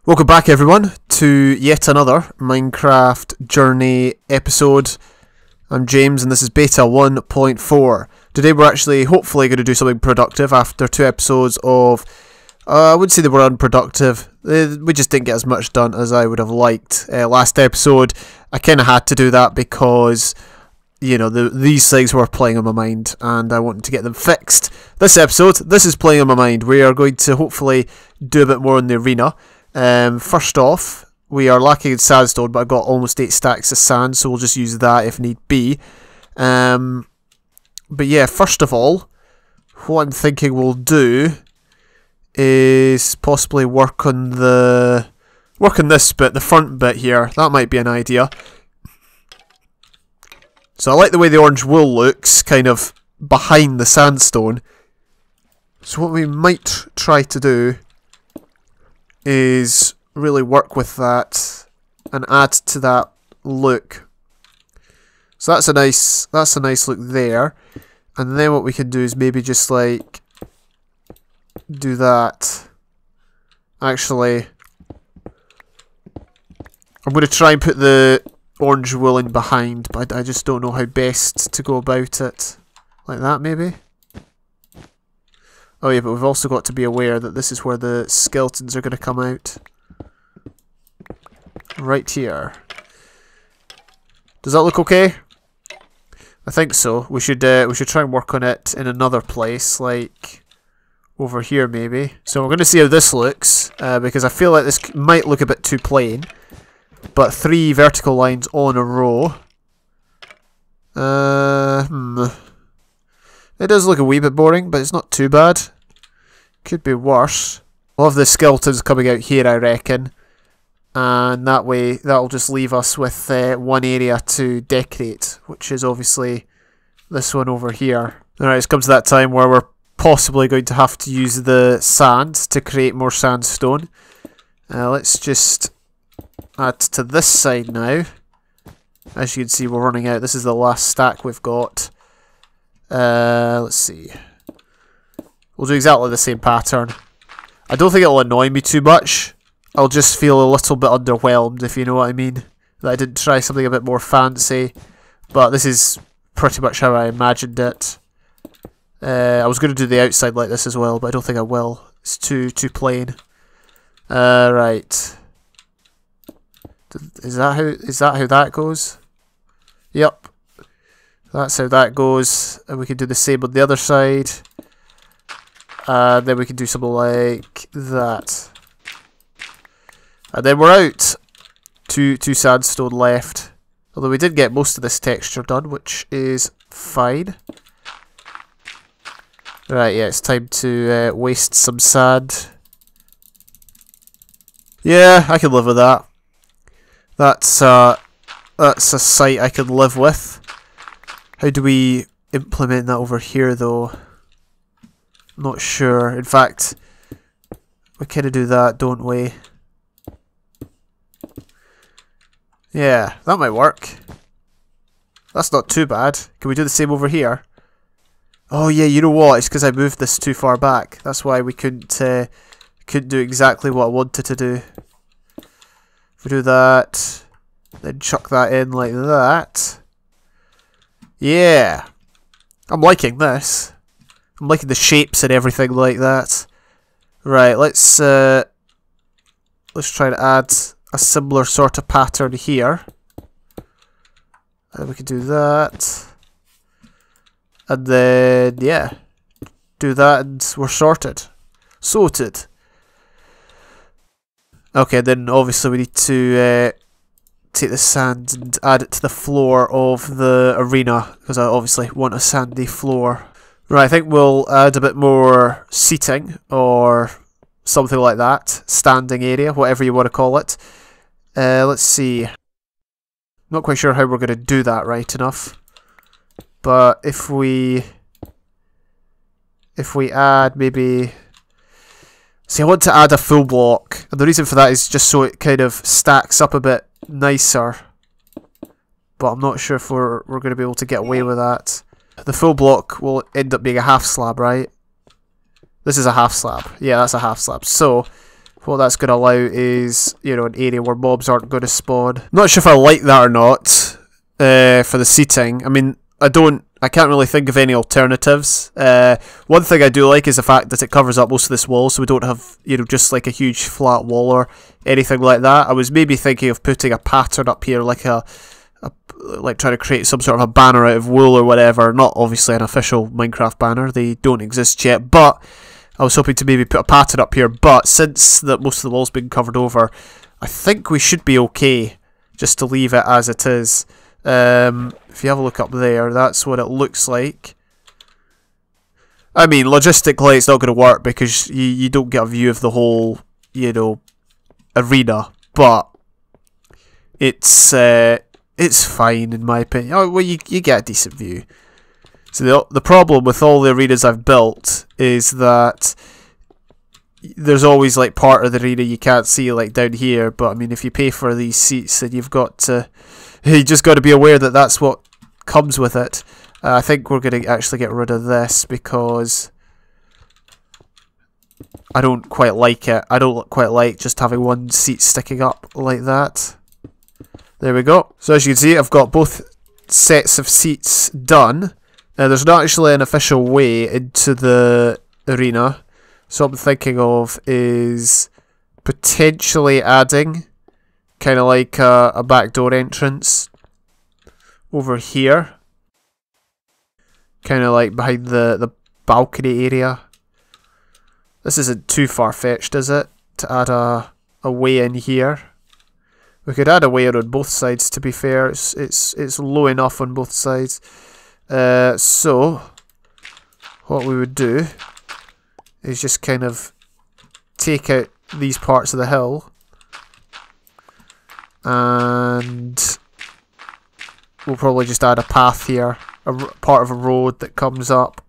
Welcome back everyone to yet another Minecraft Journey episode. I'm James and this is beta 1.4. Today we're actually hopefully going to do something productive after two episodes of, I wouldn't say they were unproductive, we just didn't get as much done as I would have liked. Last episode I kind of had to do that because, you know, these things were playing on my mind and I wanted to get them fixed. This episode, this is playing on my mind. We are going to hopefully do a bit more in the arena. First off, we are lacking in sandstone, but I've got almost 8 stacks of sand, so we'll just use that if need be. But yeah, first of all, what I'm thinking we'll do is possibly work on this bit, the front bit here. That might be an idea. So I like the way the orange wool looks, kind of behind the sandstone. So what we might try to do is really work with that and add to that look. So that's a nice look there. And then what we can do is maybe just like do that. Actually, I'm going to try and put the orange wool in behind, but I just don't know how best to go about it. Like that maybe? Oh yeah, but we've also got to be aware that this is where the skeletons are going to come out. Right here. Does that look okay? I think so. We should try and work on it in another place, like over here maybe. So we're going to see how this looks, because I feel like this might look a bit too plain. But 3 vertical lines on a row. It does look a wee bit boring, but it's not too bad. Could be worse. We'll have the skeletons coming out here, I reckon. And that way, that'll just leave us with one area to decorate, which is obviously this one over here. Alright, it's come to that time where we're possibly going to have to use the sand to create more sandstone. Let's just add to this side now. As you can see, we're running out. This is the last stack we've got. Let's see. We'll do exactly the same pattern. I don't think it'll annoy me too much. I'll just feel a little bit underwhelmed, if you know what I mean. That I didn't try something a bit more fancy. But this is pretty much how I imagined it. I was going to do the outside like this as well, but I don't think I will. It's too plain. Right. Is that how that goes? Yep. That's how that goes. And we can do the same on the other side. And then we can do something like that. And then we're out. Two sandstone left. Although we did get most of this texture done, which is fine. Right, yeah, it's time to waste some sand. Yeah, I can live with that. That's a sight I can live with. How do we implement that over here though? I'm not sure. In fact, we kind of do that, don't we? Yeah, that might work. That's not too bad. Can we do the same over here? Oh yeah, you know what? It's because I moved this too far back. That's why we couldn't do exactly what I wanted to do. If we do that, then chuck that in like that. Yeah, I'm liking this. I'm liking the shapes and everything like that. Right, let's try to add a similar sort of pattern here. And we can do that. And then, yeah, do that and we're sorted. Sorted. Okay, then obviously we need to take the sand and add it to the floor of the arena, because I obviously want a sandy floor. Right, I think we'll add a bit more seating, or something like that. Standing area, whatever you want to call it. Let's see. Not quite sure how we're going to do that right enough. But if we add maybe... See, I want to add a full block, and the reason for that is just so it kind of stacks up a bit nicer. But I'm not sure if we're going to be able to get away with that. The full block will end up being a half slab, right? This is a half slab. Yeah, that's a half slab. So What that's going to allow is, you know, an area where mobs aren't going to spawn. Not sure if I like that or not for the seating. I mean, I can't really think of any alternatives. One thing I do like is the fact that it covers up most of this wall, so we don't have, you know, just like a huge flat wall or anything like that. I was maybe thinking of putting a pattern up here, like like trying to create some sort of a banner out of wool or whatever. Not obviously an official Minecraft banner, they don't exist yet, but I was hoping to maybe put a pattern up here. But since that most of the wall's been covered over, I think we should be okay just to leave it as it is. If you have a look up there, that's what it looks like. I mean, logistically it's not going to work because you don't get a view of the whole, you know, arena, but it's fine in my opinion. Oh, well, you get a decent view. So the problem with all the arenas I've built is that there's always like part of the arena you can't see, like down here. But I mean, if you pay for these seats, then you just got to be aware that that's what comes with it. I think we're going to actually get rid of this because I don't quite like it. I don't quite like just having one seat sticking up like that. There we go. So as you can see, I've got both sets of seats done. There's not actually an official way into the arena. So what I'm thinking of is potentially adding kind of like a backdoor entrance over here. Kind of like behind the balcony area. This isn't too far-fetched, is it? To add a way in here. We could add a way on both sides, to be fair. It's low enough on both sides. So what we would do is just kind of take out these parts of the hill and we'll probably just add a path here, part of a road that comes up.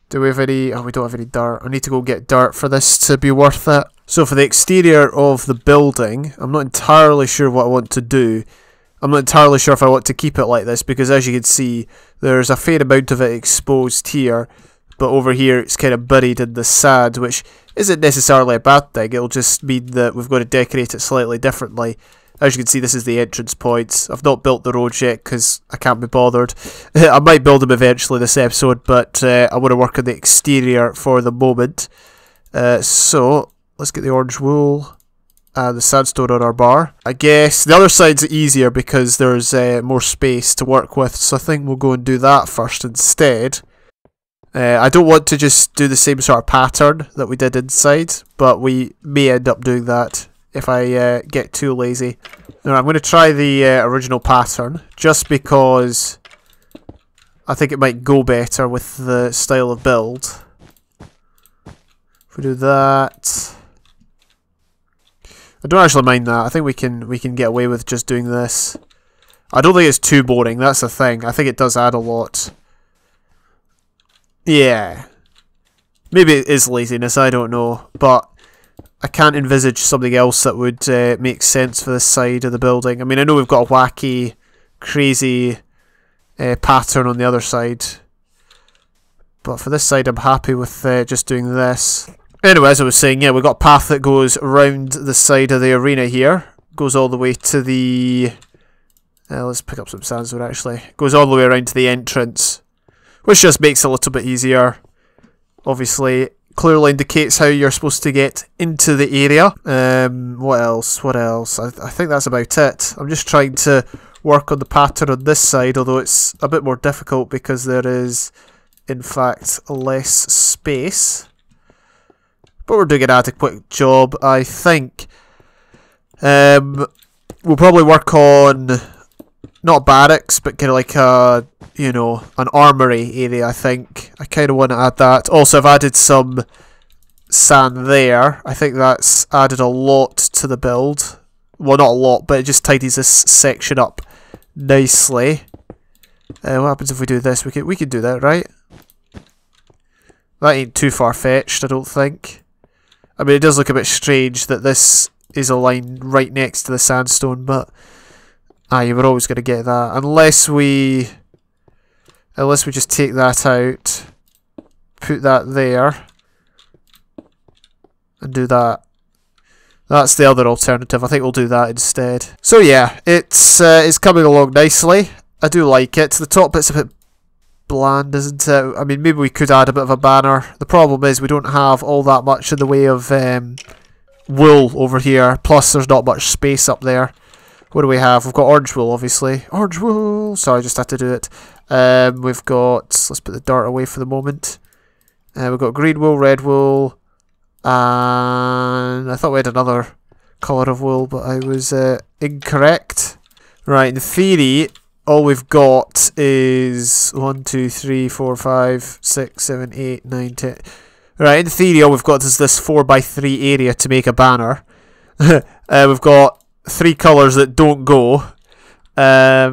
Do we have any? Oh, we don't have any dirt. I need to go get dirt for this to be worth it. So for the exterior of the building, I'm not entirely sure what I want to do. I'm not entirely sure if I want to keep it like this because as you can see, there's a fair amount of it exposed here, but over here it's kind of buried in the sand, which isn't necessarily a bad thing. It'll just mean that we've got to decorate it slightly differently. As you can see, this is the entrance points. I've not built the roads yet because I can't be bothered. I might build them eventually this episode, but I want to work on the exterior for the moment. So let's get the orange wool and the sandstone on our bar. I guess the other side's easier because there's more space to work with, so I think we'll go and do that first instead. I don't want to just do the same sort of pattern that we did inside, but we may end up doing that if I get too lazy. Now, I'm going to try the original pattern just because I think it might go better with the style of build. If we do that, I don't actually mind that. I think we can get away with just doing this. I don't think it's too boring. That's the thing. I think it does add a lot. Yeah, maybe it is laziness. I don't know, but I can't envisage something else that would make sense for this side of the building. I mean, I know we've got a wacky, crazy pattern on the other side, but for this side I'm happy with just doing this. Anyway, as I was saying, yeah, we've got a path that goes around the side of the arena here. Goes all the way to the... let's pick up some sandstone actually. Goes all the way around to the entrance, which just makes it a little bit easier. Obviously, clearly indicates how you're supposed to get into the area. What else? What else? I think that's about it. I'm just trying to work on the pattern on this side, although it's a bit more difficult because there is, in fact, less space. But we're doing an adequate job, I think. We'll probably work on, not barracks, but kind of like a, you know, an armory area, I think. I kind of want to add that. Also, I've added some sand there. I think that's added a lot to the build. Well, not a lot, but it just tidies this section up nicely. What happens if we do this? We can do that, right? That ain't too far-fetched, I don't think. I mean, it does look a bit strange that this is a line right next to the sandstone, but you were always going to get that. Unless we just take that out, put that there, and do that. That's the other alternative. I think we'll do that instead. So yeah, it's coming along nicely. I do like it. The top bit's a bit bland, isn't it? I mean, maybe we could add a bit of a banner. The problem is we don't have all that much in the way of wool over here. Plus, there's not much space up there. What do we have? We've got orange wool, obviously. Orange wool! Sorry, I just had to do it. We've got... Let's put the dirt away for the moment. We've got green wool, red wool, and I thought we had another colour of wool, but I was incorrect. Right, in theory, all we've got is 1, 2, 3, 4, 5, 6, 7, 8, 9, 10. Right, in theory, all we've got is this 4x3 area to make a banner. We've got 3 colours that don't go. I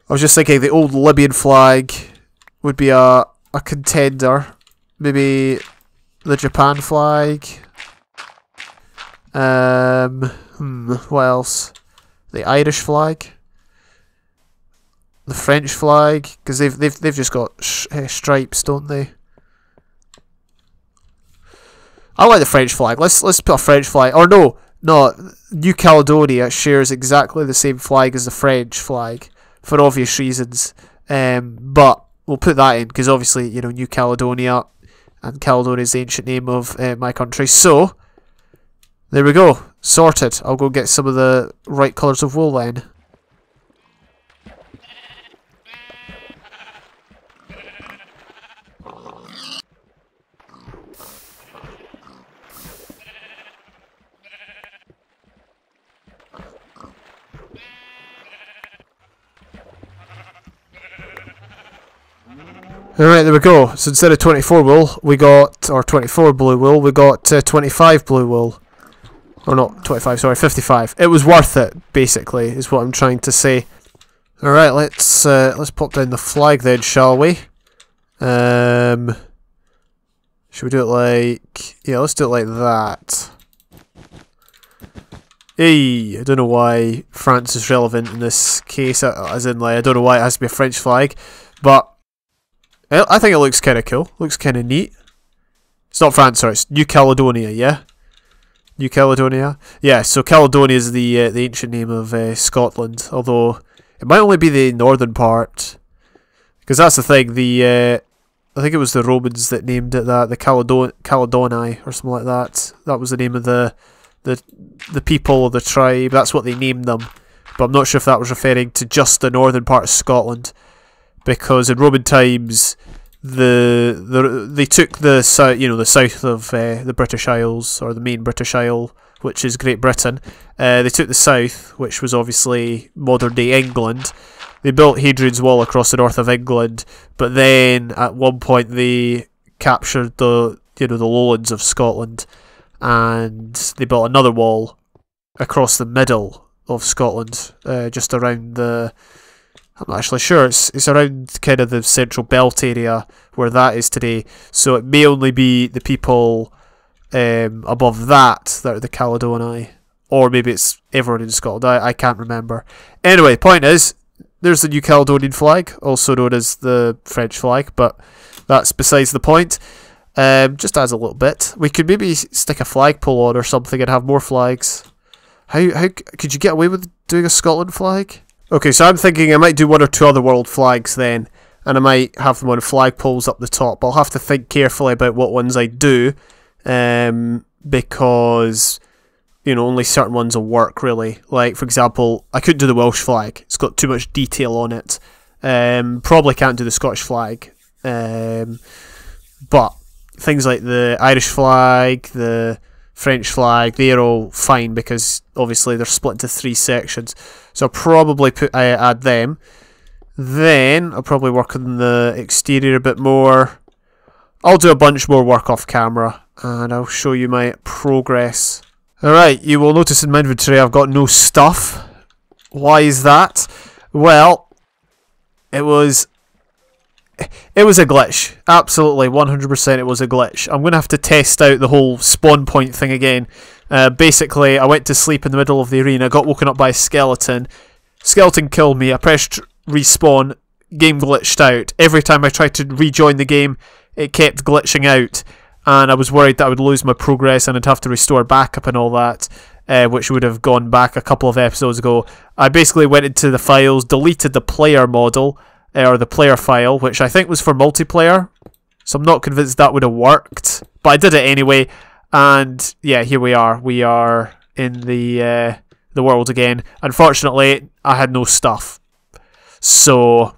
was just thinking the old Libyan flag would be a contender. Maybe the Japan flag. What else? The Irish flag. The French flag, because they've just got stripes, don't they? I like the French flag. Let's put a French flag. Or no, New Caledonia shares exactly the same flag as the French flag for obvious reasons. But we'll put that in because obviously, you know, New Caledonia, and Caledonia is the ancient name of my country. So there we go, sorted. I'll go get some of the right colours of wool then. Alright, there we go. So instead of 24 wool, we got, or 24 blue wool, we got 25 blue wool. Or not 25, sorry, 55. It was worth it, basically, is what I'm trying to say. Alright, let's pop down the flag then, shall we? Should we do it like... Yeah, let's do it like that. Hey, I don't know why France is relevant in this case, as in, like, I don't know why it has to be a French flag, but I think it looks kind of cool. Looks kind of neat. It's not France, sorry. It's New Caledonia, yeah? New Caledonia? Yeah, so Caledonia is the ancient name of Scotland. Although, it might only be the northern part. Because that's the thing. I think it was the Romans that named it that. The Caledoni, or something like that. That was the name of the people of the tribe. That's what they named them. But I'm not sure if that was referring to just the northern part of Scotland. Because in Roman times, they took the south, the south of the British Isles, or the main British Isle, which is Great Britain. They took the south, which was obviously modern day England. They built Hadrian's Wall across the north of England, but then at one point they captured the lowlands of Scotland, and they built another wall across the middle of Scotland, just around the... I'm not actually sure. It's around kind of the central belt area where that is today. So it may only be the people above that are the Caledoni. Or maybe it's everyone in Scotland. I can't remember. Anyway, point is, there's the New Caledonian flag, also known as the French flag, but that's besides the point. Just as a little bit. We could maybe stick a flagpole on or something and have more flags. How could you get away with doing a Scotland flag? Okay, so I'm thinking I might do 1 or 2 other world flags then, and I might have them on flagpoles up the top. I'll have to think carefully about what ones I do, because, only certain ones will work, really. Like, for example, I couldn't do the Welsh flag. It's got too much detail on it. Probably can't do the Scottish flag. But things like the Irish flag, the French flag, they're all fine because obviously they're split into 3 sections. So I'll probably add them. Then I'll probably work on the exterior a bit more. I'll do a bunch more work off camera and I'll show you my progress. Alright, you will notice in my inventory I've got no stuff. Why is that? Well, it was a glitch. Absolutely, 100% it was a glitch. I'm going to have to test out the whole spawn point thing again. Basically, I went to sleep in the middle of the arena, got woken up by a skeleton. Skeleton killed me, I pressed respawn, game glitched out. Every time I tried to rejoin the game, it kept glitching out. and I was worried that I would lose my progress and I'd have to restore backup and all that, which would have gone back a couple of episodes ago. I basically went into the files, deleted the player model, or the player file, which I think was for multiplayer, so I'm not convinced that would have worked, but I did it anyway, and yeah, here we are. We are in the world again. Unfortunately, I had no stuff, so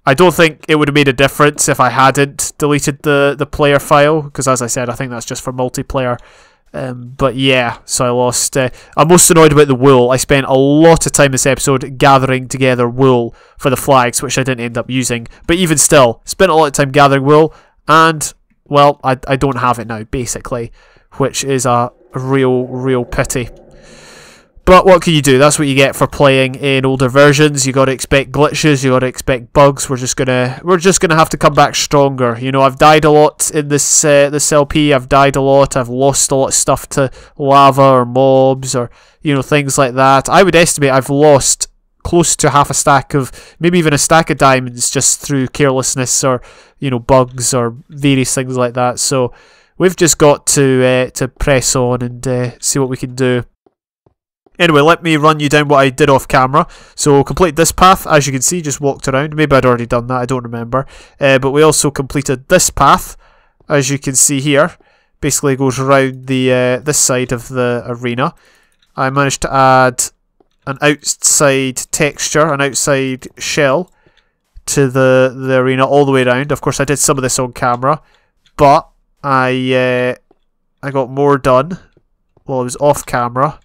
I don't think it would have made a difference if I hadn't deleted the player file, because as I said, I think that's just for multiplayer. But yeah, so I lost. I'm most annoyed about the wool. I spent a lot of time this episode gathering together wool for the flags, which I didn't end up using. But even still, spent a lot of time gathering wool, and well, I don't have it now, basically, which is a real pity. But what can you do? That's what you get for playing in older versions. You got to expect glitches. You got to expect bugs. We're just gonna have to come back stronger. You know, I've died a lot in this LP. I've died a lot. I've lost a lot of stuff to lava or mobs or things like that. I would estimate I've lost close to half a stack of, maybe even a stack of diamonds just through carelessness or bugs or various things like that. So we've just got to press on and see what we can do. Anyway, let me run you down what I did off camera. So, complete this path, as you can see, just walked around. Maybe I'd already done that, I don't remember. But we also completed this path, as you can see here. Basically goes around this side of the arena. I managed to add an outside texture, an outside shell to the arena all the way around. Of course, I did some of this on camera, but I got more done while I was off camera.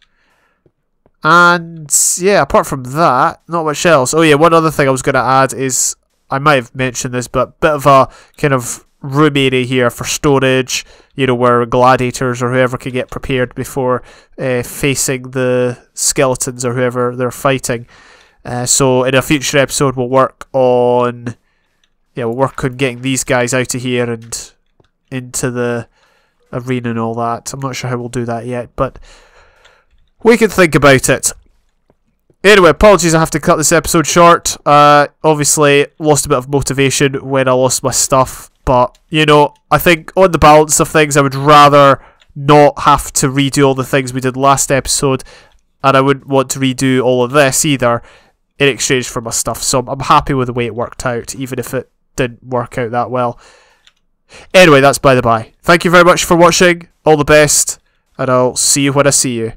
And yeah, apart from that, not much else. Oh yeah, one other thing I was going to add is, I might have mentioned this, but a bit of a kind of room area here for storage, where gladiators or whoever can get prepared before facing the skeletons or whoever they're fighting. So in a future episode we'll work on getting these guys out of here and into the arena and all that. I'm not sure how we'll do that yet, but we can think about it. Anyway, apologies I have to cut this episode short. Obviously, lost a bit of motivation when I lost my stuff. But, I think on the balance of things, I would rather not have to redo all the things we did last episode. And I wouldn't want to redo all of this either in exchange for my stuff. So I'm happy with the way it worked out, even if it didn't work out that well. Anyway, that's by the by. Thank you very much for watching. All the best. And I'll see you when I see you.